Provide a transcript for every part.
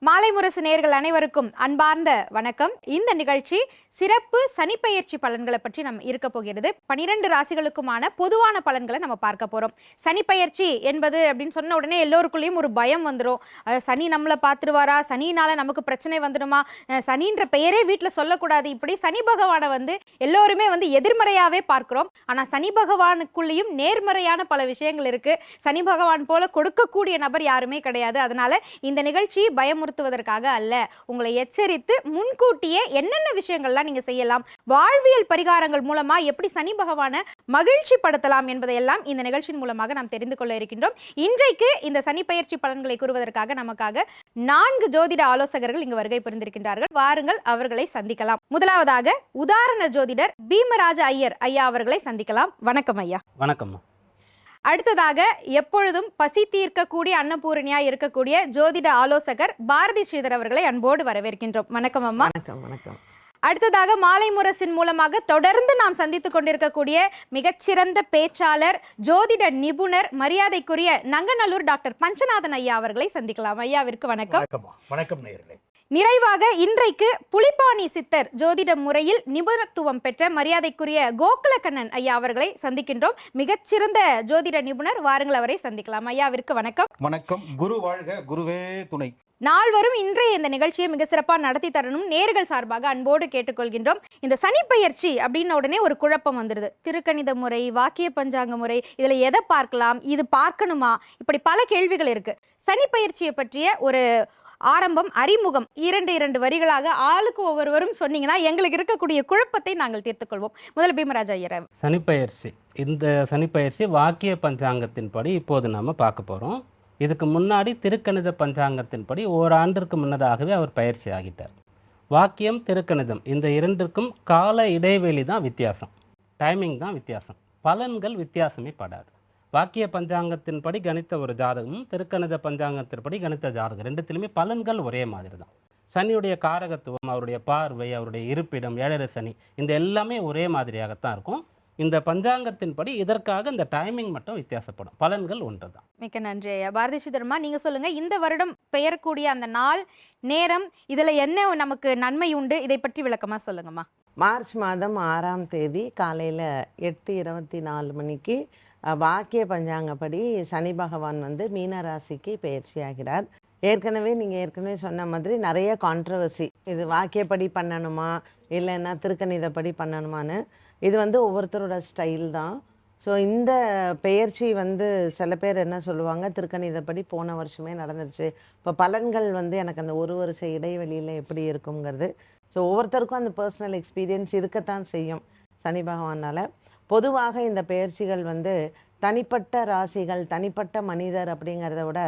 மாலை முரசு நேயர்கள் அனைவருக்கும் அன்பார்ந்த வணக்கம். இந்த நிகழ்ச்சி சிறப்பு சனிப்பெயர்ச்சி பலன்களை பற்றி நம்ம இருக்க போகிறது. 12 ராசிகளுக்குமான பொதுவான பலன்களை நம்ம பார்க்க போறோம். சனிப்பெயர்ச்சி என்பது அப்படின்னு சொன்ன உடனே எல்லோருக்குள்ளேயும் ஒரு பயம் வந்துடும். சனி நம்மளை பார்த்துருவாரா, சனினால நமக்கு பிரச்சனை வந்துடுமா, சனின்ற பெயரே வீட்டில் சொல்லக்கூடாது. இப்படி சனி பகவானை எல்லோருமே எதிர்மறையாவே பார்க்கிறோம். ஆனா சனி பகவானுக்குள்ளேயும் நேர்மறையான பல விஷயங்கள் இருக்கு. சனி பகவான் போல கொடுக்கக்கூடிய நபர் யாருமே கிடையாது. அதனால இந்த நிகழ்ச்சி பயமுறுத்துவதற்காக அல்ல, உங்களை எச்சரித்து முன்கூட்டியே என்னென்ன விஷயங்கள்லாம் நீங்க செய்யலாம், வாழ்வியல் பரிகாரங்கள் மூலமா எப்படி சனி பகவானை மகிழ்ச்சி படுத்தலாம் என்பதையெல்லாம் இந்த நிகழ்ச்சியின் மூலமாக நாம் தெரிந்து கொள்ள இருக்கின்றோம். இன்றைக்கு இந்த சனி பயிற்சி பலன்களை கூறுவதற்காக நமக்காக 4 ஜோதிட ஆலோசகர்கள் இங்கு வருகை புரிந்திருக்கின்றார்கள். வாருங்கள், அவர்களை சந்திக்கலாம். முதலாவதாக உதாரண ஜோதிடர் பீமராஜ ஐயர் ஐயா அவர்களை சந்திக்கலாம். வணக்கம் ஐயா. வணக்கம். அடுத்ததாக எப்பொழுதும் பசி தீர்க்கக்கூடிய அன்னபூரணியா இருக்கக்கூடிய ஜோதிட ஆலோசகர் பாரதி ஸ்ரீதர் அவர்களை அன்போடு வரவேற்கின்றோம். வணக்கம் அம்மா. வணக்கம். அடுத்ததாக மாலை முரசின் மூலமாக தொடர்ந்து நாம் சந்தித்துக் கொண்டிருக்கக்கூடிய மிகச்சிறந்த பேச்சாளர், ஜோதிட நிபுணர், மரியாதைக்குரிய நங்கநல்லூர் டாக்டர் பஞ்சநாதன் ஐயா அவர்களை சந்திக்கலாம். ஐயாவிற்கு வணக்கம். வணக்கம் நேயர்களே. நிறைவாக இன்றைக்கு புலிப்பாணி சித்தர் ஜோதிட முறையில் நிபுணத்துவம் பெற்ற மரியாதைக்குரிய கோகுலக்கண்ணன் ஐயா அவர்களை சந்திக்கின்றோம். மிகச்சிறந்த ஜோதிட நிபுணர், வாருங்கள் அவரை சந்திக்கலாம். ஐயாவிற்கு வணக்கம். வணக்கம். குரு வாழ்க, குருவே துணை. நால்வரும் இன்றைய இந்த நிகழ்ச்சியை மிக சிறப்பாக நடத்தி தரணும் நேர்கள் சார்பாக அன்போடு கேட்டுக்கொள்கின்றோம். இந்த சனிப்பெயர்ச்சி அப்படின்ன உடனே ஒரு குழப்பம் வந்துடுது. திருக்கணித முறை, வாக்கிய பஞ்சாங்க முறை, இதுல எதை பார்க்கலாம், இது பார்க்கணுமா, இப்படி பல கேள்விகள் இருக்கு. சனிப்பெயர்ச்சியை பற்றிய ஒரு ஆரம்பம், அறிமுகம் 2 வரிகளாக ஆளுக்கு ஒவ்வொருவரும் சொன்னீங்கன்னா எங்களுக்கு இருக்கக்கூடிய குழப்பத்தை நாங்கள் தீர்த்துக் கொள்வோம். முதல் பீமராஜ ஐயர். சனிப்பெயர்ச்சி, இந்த சனிப்பெயர்ச்சி வாக்கிய பஞ்சாங்கத்தின்படி இப்போது நாம பார்க்க போறோம். இதுக்கு முன்னாடி திருக்கணித பஞ்சாங்கத்தின்படி ஓராண்டிற்கு முன்னதாகவே அவர் பயிற்சி ஆகிட்டார். வாக்கியம், திருக்கணிதம் இந்த இரண்டிற்கும் கால இடைவெளி தான் வித்தியாசம், டைமிங் தான் வித்தியாசம். பலன்கள் வித்தியாசமே படாது. வாக்கிய பஞ்சாங்கத்தின்படி கணித்த ஒரு ஜாதகமும் திருக்கணித பஞ்சாங்கத்தின்படி கணித்த ஜாதகம் ரெண்டுத்திலுமே பலன்கள் ஒரே மாதிரி தான். சனியுடைய காரகத்துவம், அவருடைய பார்வை, அவருடைய இருப்பிடம், ஏழரை சனி, இந்த எல்லாமே ஒரே மாதிரியாகத்தான் இருக்கும். இந்த பஞ்சாங்கத்தின்படி இதற்காக இந்த டைமிங் மட்டும் வித்தியாசப்படும், பலன்கள் ஒன்று தான். மிக்க நன்றி ஐயா. பாரதி ஸ்ரீதர்மா, நீங்க சொல்லுங்க, இந்த வருடம் பெயரக்கூடிய அந்த நாள், நேரம், இதுல என்ன நமக்கு நன்மை உண்டு, இதை பற்றி விளக்கமா சொல்லுங்கம்மா. மார்ச் மாதம் 6ஆம் தேதி காலையில் 8:24 மணிக்கு வாக்கிய பஞ்சாங்கப்படி சனி பகவான் மீன ராசிக்கு பயிற்சி ஆகிறார். நீங்கள் ஏற்கனவே சொன்ன மாதிரி நிறைய கான்ட்ரவர்சி, இது வாக்கியப்படி பண்ணணுமா இல்லைன்னா திருக்கணிதப்படி பண்ணணுமான்னு. இது ஒவ்வொருத்தரோட ஸ்டைல் தான். ஸோ இந்த பெயர்ச்சி சில பேர் என்ன சொல்லுவாங்க, திருக்கணிதப்படி போன வருஷமே நடந்துருச்சு, இப்போ பலன்கள் எனக்கு அந்த ஒரு வருஷ இடைவெளியில் எப்படி இருக்குங்கிறது. ஸோ ஒவ்வொருத்தருக்கும் அந்த பர்சனல் எக்ஸ்பீரியன்ஸ் இருக்கத்தான் செய்யும் சனி பகவானால். பொதுவாக இந்த பெயர்ச்சிகள் தனிப்பட்ட ராசிகள், தனிப்பட்ட மனிதர் அப்படிங்கிறத விட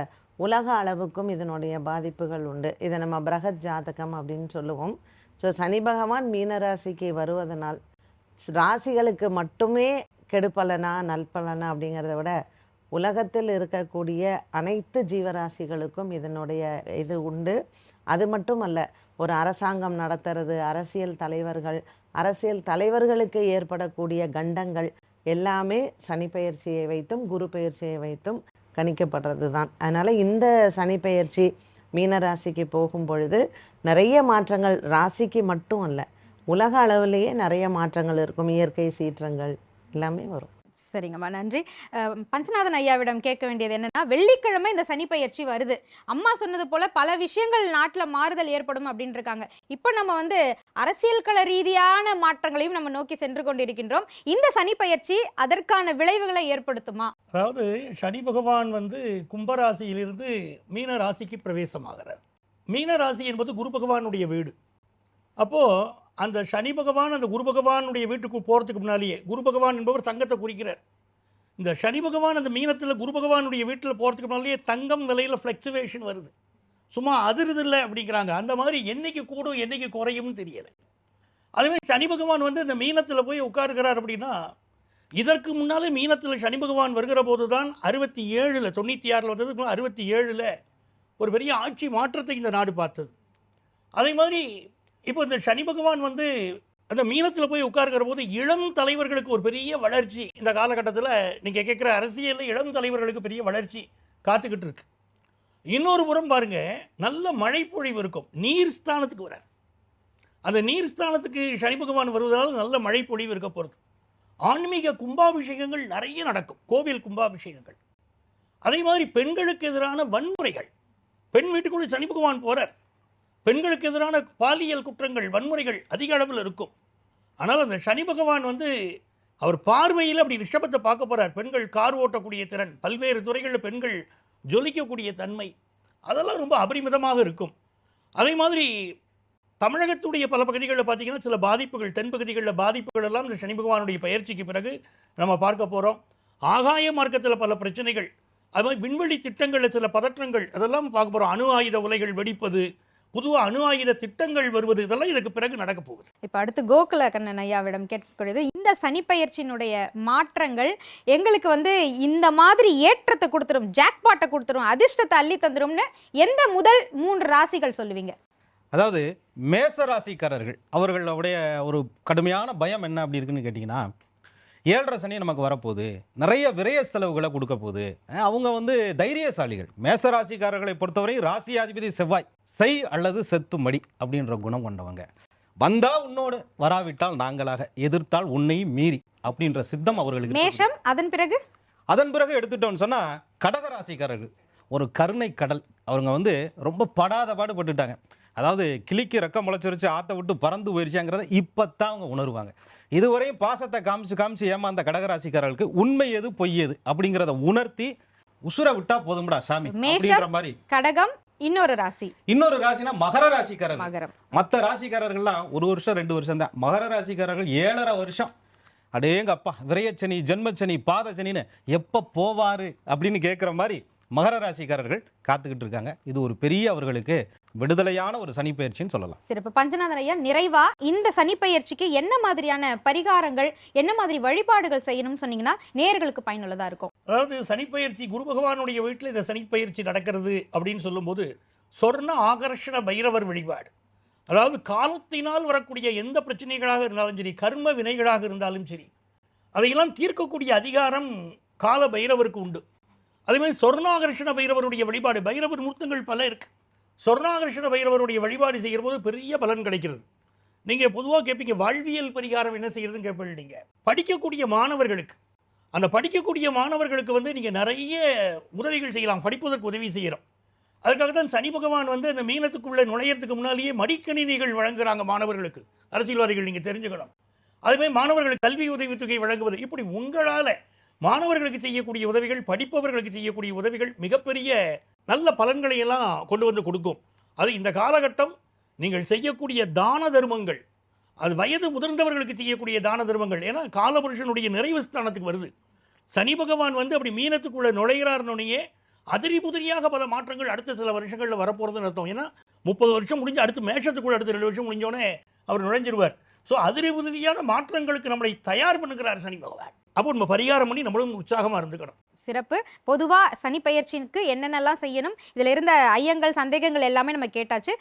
உலக அளவுக்கும் இதனுடைய பாதிப்புகள் உண்டு. இதை நம்ம பிரகத் ஜாதகம் அப்படின்னு சொல்லுவோம். ஸோ சனி பகவான் மீன ராசிக்கு வருவதனால் ராசிகளுக்கு மட்டுமே கெடுப்பலனா நல்பலனா அப்படிங்கிறத விட உலகத்தில் இருக்கக்கூடிய அனைத்து ஜீவராசிகளுக்கும் இதனுடைய இது உண்டு. அது மட்டும் அல்ல, ஒரு அரசாங்கம் நடத்துறது, அரசியல் தலைவர்களுக்கு ஏற்படக்கூடிய கண்டங்கள் எல்லாமே சனி பெயர்ச்சியை வைத்தும் குரு பெயர்ச்சியை வைத்தும் கணிக்கப்படுறது தான். அதனால் இந்த சனி பெயர்ச்சி மீன ராசிக்கு போகும் பொழுது நிறைய மாற்றங்கள், ராசிக்கு மட்டும் அல்ல உலக அளவிலேயே நிறைய மாற்றங்கள் இருக்கும், இயற்கை சீற்றங்கள் எல்லாமே வரும். சரிங்கம்மா, நன்றி. பஞ்சநாதன் ஐயாவிடம் கேட்க வேண்டியது என்னன்னா, வெள்ளிக்கிழமை இந்த சனி பயிற்சி வருது, அம்மா சொன்னது போல பல விஷயங்கள் நாட்டில் மாறுதல் ஏற்படும் அப்படின்னு இருக்காங்க. இப்போ நம்ம அரசியல் கள ரீதியான மாற்றங்களையும் நம்ம நோக்கி சென்று கொண்டிருக்கின்றோம். இந்த சனி பயிற்சி அதற்கான விளைவுகளை ஏற்படுத்துமா? அதாவது சனி பகவான் கும்பராசியிலிருந்து மீன ராசிக்கு பிரவேசமாகிறார். மீன ராசி என்பது குரு பகவானுடைய வீடு. அப்போது அந்த சனி பகவான் அந்த குரு பகவானுடைய வீட்டுக்கு போகிறதுக்கு முன்னாலேயே, குரு பகவான் என்பவர் தங்கத்தை குறிக்கிறார். இந்த சனி பகவான் அந்த மீனத்தில் குரு பகவானுடைய வீட்டில் போகிறதுக்கு முன்னாலேயே தங்கம் விலையில் ஃப்ளக்சுவேஷன் வருது, சும்மா அதிருதில்லை அப்படிங்கிறாங்க. அந்த மாதிரி என்றைக்கு கூடும் என்னைக்கு குறையும்னு தெரியலை. அதுமாதிரி சனி பகவான் இந்த மீனத்தில் போய் உட்காருக்கிறார் அப்படின்னா, இதற்கு முன்னாலே மீனத்தில் சனி பகவான் வருகிற போது தான் 67 96 வந்ததுக்கு 67 ஒரு பெரிய ஆட்சி மாற்றத்தை இந்த நாடு பார்த்தது. அதே மாதிரி இப்போ இந்த சனி பகவான் அந்த மீனத்தில் போய் உட்கார்கிற போது இளம் தலைவர்களுக்கு ஒரு பெரிய வளர்ச்சி, இந்த காலகட்டத்தில் நீங்கள் கேட்குற அரசியலில் இளம் தலைவர்களுக்கு பெரிய வளர்ச்சி காத்துக்கிட்டு இருக்கு. இன்னொரு புறம் பாருங்க, நல்ல மழை பொழிவு இருக்கும். நீர் ஸ்தானத்துக்கு வரார். அந்த நீர் ஸ்தானத்துக்கு சனி பகவான் வருவதனால நல்ல மழை பொழிவு இருக்க போகிறது. ஆன்மீக கும்பாபிஷேகங்கள் நிறைய நடக்கும், கோவில் கும்பாபிஷேகங்கள். அதே மாதிரி பெண்களுக்கு எதிரான வன்முறைகள், பெண் வீட்டுக்குள்ளே சனி பகவான் போறார், பெண்களுக்கு எதிரான பாலியல் குற்றங்கள், வன்முறைகள் அதிக அளவில் இருக்கும். ஆனால் அந்த சனி பகவான் வந்து அவர் பார்வையில் அப்படி ரிஷபத்தை பார்க்க போறார். பெண்கள் கார் ஓட்டக்கூடிய திறன், பல்வேறு துறைகளில் பெண்கள் ஜொலிக்கக்கூடிய தன்மை, அதெல்லாம் ரொம்ப அபரிமிதமாக இருக்கும். அதே மாதிரி தமிழகத்துடைய பல பகுதிகளில் பார்த்தீங்கன்னா சில பாதிப்புகள், தென்பகுதிகளில் பாதிப்புகள் எல்லாம் இந்த சனி பகவானுடைய பயிற்சிக்கு பிறகு நம்ம பார்க்க போகிறோம். ஆகாய மார்க்கத்தில் பல பிரச்சனைகள், அது மாதிரி விண்வெளி திட்டங்களில் சில பதற்றங்கள், அதெல்லாம் பார்க்க போகிறோம். அணு ஆயுத உலைகள் வெடிப்பது, பொதுவாக அணு ஆயுத திட்டங்கள் வருவது, இதெல்லாம் இதுக்கு பிறகு நடக்க போகுது. இப்போ அடுத்து கோகுல கண்ணன் ஐயாவிடம் கேட்கக்கூடியது, இந்த சனிப்பெயர்ச்சியினுடைய மாற்றங்கள் எங்களுக்கு வந்து இந்த மாதிரி ஏற்றத்தை கொடுத்துரும், ஜாக்பாட்டை கொடுத்துரும், அதிர்ஷ்டத்தை அள்ளி தந்துரும்னு எந்த முதல் 3 ராசிகள் சொல்லுவீங்க? அதாவது மேச ராசிக்காரர்கள் அவர்களுடைய ஒரு கடுமையான பயம் என்ன அப்படி இருக்குன்னு கேட்டிங்கன்னா, 7.5 சனி நமக்கு வரப்போகுது, நிறைய விரய செலவுகளை கொடுக்க போகுது. அவங்க வந்து தைரியசாலிகள். மேச ராசிக்காரர்களை பொறுத்தவரை ராசியாதிபதி செவ்வாய், செய் அல்லது செத்து மடி அப்படின்ற குணம் கொண்டவங்க. வந்தா உன்னோடு, வராவிட்டால் நாங்களாக, எதிர்த்தால் உன்னையும் மீறி அப்படின்ற சித்தம் அவர்களுக்கு. மேஷம், அதன் பிறகு எடுத்துட்டோம்னு சொன்னா கடக ராசிக்காரர்கள் ஒரு கருணை கடல். அவங்க வந்து ரொம்ப படாத பாடுபட்டுட்டாங்க. அதாவது கிளிக்கு ரெக்க முளைச்சிருச்சு, ஆற்ற விட்டு பறந்து போயிருச்சாங்கிறத இப்போத்தான் அவங்க உணர்வாங்க. இதுவரையும் பாசத்தை காமிச்சு ஏமாந்த கடகராசிக்காரர்களுக்கு உண்மை எது பொய் எது அப்படிங்கிறத உணர்த்தி உசுர விட்டா போதும்டா சாமி அப்படின்ற மாதிரி. கடகம் இன்னொரு ராசினா மகர ராசிக்காரர்கள். மற்ற ராசிக்காரர்கள்லாம் 1 வருஷம் 2 வருஷம் தான். மகர ராசிக்காரர்கள் 7.5 வருஷம். அடேங்க அப்பா, விரயச்சனி, ஜென்மச்சனி, பாதச்சனின்னு எப்போ போவாரு அப்படின்னு கேட்குற மாதிரி மகர ராசிக்காரர்கள் காத்துக்கிட்டு இருக்காங்க. இது ஒரு பெரிய அவர்களுக்கு விடுதலையான ஒரு சனிப்பெயர்ச்சின்னு சொல்லலாம். சிறப்பு. பஞ்சநாதன் ஐயா, நிறைவா இந்த சனிப்பெயர்ச்சிக்கு என்ன மாதிரியான பரிகாரங்கள், என்ன மாதிரி வழிபாடுகள் செய்யணும்னு சொன்னீங்கன்னா நேயர்களுக்கு பயனுள்ளதா இருக்கும்? அதாவது சனிப்பெயர்ச்சி, குரு பகவானுடைய வீட்டில் இந்த சனிப்பெயர்ச்சி நடக்கிறது அப்படின்னு சொல்லும்போது சொர்ண ஆகர்ஷண பைரவர் வழிபாடு. அதாவது காலத்தினால் வரக்கூடிய எந்த பிரச்சனைகளாக இருந்தாலும் சரி, கர்ம வினைகளாக இருந்தாலும் சரி, அதையெல்லாம் தீர்க்கக்கூடிய அதிகாரம் கால பைரவருக்கு உண்டு. அதே மாதிரி சொர்ணாகர்ஷண பைரவருடைய வழிபாடு, பைரவர் மூர்த்தங்கள் பல இருக்கு. சொர்ணாகர்ஷண பைரவருடைய வழிபாடு செய்கிற போது பெரிய பலன் கிடைக்கிறது. நீங்கள் பொதுவாக கேட்பீங்க, வாழ்வியல் பரிகாரம் என்ன செய்யறதுன்னு கேட்பீங்க. நீங்கள் படிக்கக்கூடிய மாணவர்களுக்கு, அந்த படிக்கக்கூடிய மாணவர்களுக்கு வந்து நீங்கள் நிறைய உதவிகள் செய்யலாம். படிப்பதற்கு உதவி செய்கிறோம். அதுக்காக தான் சனி பகவான் வந்து அந்த மீனத்துக்குள்ளே நுழையறதுக்கு முன்னாலேயே மடிக்கணினிகள் வழங்குறாங்க மாணவர்களுக்கு. அரசியல்வாதிகள் நீங்கள் தெரிஞ்சுக்கணும். அதுமாதிரி மாணவர்களுக்கு கல்வி உதவித்தொகை வழங்குவது, இப்படி உங்களால் மாணவர்களுக்கு செய்யக்கூடிய உதவிகள், படிப்பவர்களுக்கு செய்யக்கூடிய உதவிகள் மிகப்பெரிய நல்ல பலன்களை எல்லாம் கொண்டு வந்து கொடுக்கும். அது இந்த காலகட்டம் நீங்கள் செய்யக்கூடிய தான தர்மங்கள், அது வயது முதிர்ந்தவர்களுக்கு செய்யக்கூடிய தான தர்மங்கள். ஏன்னா காலபுருஷனுடைய நிறைவு ஸ்தானத்துக்கு வருது. சனி பகவான் வந்து அப்படி மீனத்துக்குள்ளே நுழைகிறார்னோனையே அதிரி புதிரியாக பல மாற்றங்கள் அடுத்த சில வருஷங்களில் வரப்போகிறதுன்னு அர்த்தம். ஏன்னா 30 வருஷம் முடிஞ்சு அடுத்து மேஷத்துக்குள்ள அடுத்த 2 வருஷம் முடிஞ்சோடனே அவர் நுழைஞ்சிருவார். ஸோ அதிரி புதிரியான மாற்றங்களுக்கு நம்மளை தயார் பண்ணுகிறார் சனி பகவான். அப்போ நம்ம பரிகாரம் பண்ணி நம்மளும் உற்சாகமாக இருந்துக்கணும். சிறப்பு. பொதுவாக சனிப்பெயர்ச்சிக்கு என்னென்னலாம் செய்யணும், இதில் இருந்த ஐயங்கள், சந்தேகங்கள் எல்லாமே நம்ம கேட்டாச்சு.